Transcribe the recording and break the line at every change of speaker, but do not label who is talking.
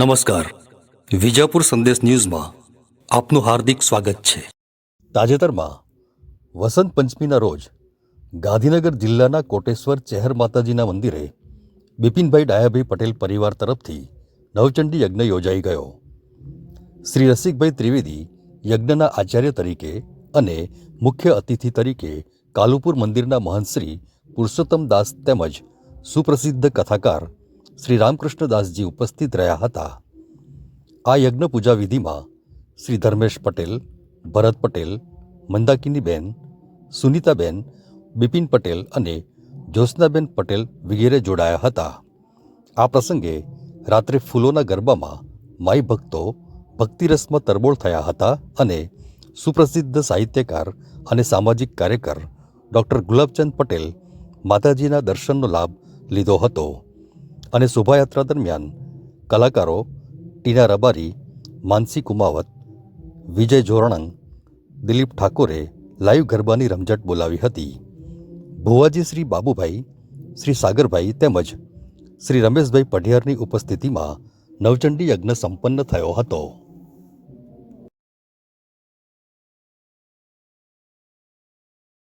નમસ્કાર. વિજાપુર સંદેશ ન્યૂઝમાં આપનું હાર્દિક સ્વાગત છે. તાજેતરમાં વસંત પંચમીના રોજ ગાંધીનગર જિલ્લાના કોટેશ્વર ચેહર માતાજીના મંદિરે બિપિનભાઈ ડાયાભાઈ પટેલ પરિવાર તરફથી નવચંડી યજ્ઞ યોજાઈ ગયો. શ્રી રસિકભાઈ ત્રિવેદી યજ્ઞના આચાર્ય તરીકે અને મુખ્ય અતિથિ તરીકે કાલુપુર મંદિરના મહંત શ્રી પુરુષોત્તમ દાસ તેમજ સુપ્રસિદ્ધ કથાકાર શ્રી રામકૃષ્ણદાસજી ઉપસ્થિત રહ્યા હતા. આ યજ્ઞ પૂજા વિધિમાં શ્રી ધર્મેશ પટેલ, ભરત પટેલ, મંદાકિનીબેન, સુનીતાબેન, બિપિન પટેલ અને જ્યોત્સનાબેન પટેલ વગેરે જોડાયા હતા. આ પ્રસંગે રાત્રે ફૂલોના ગરબામાં માઈ ભક્તો ભક્તિરસમાં તરબોળ થયા હતા અને સુપ્રસિદ્ધ સાહિત્યકાર અને સામાજિક કાર્યકર ડૉક્ટર ગુલાબચંદ પટેલ માતાજીના દર્શનનો લાભ લીધો હતો અને શોભાયાત્રા દરમિયાન કલાકારો ટીના રબારી, માનસી કુમાવત, વિજય જોરણંગ, દિલીપ ઠાકોરે લાઈવ ગરબાની રમઝટ બોલાવી હતી. ભુવાજી શ્રી બાબુભાઈ, શ્રી સાગરભાઈ તેમજ શ્રી રમેશભાઈ પઢિયારની ઉપસ્થિતિમાં નવચંડી યજ્ઞ સંપન્ન થયો હતો.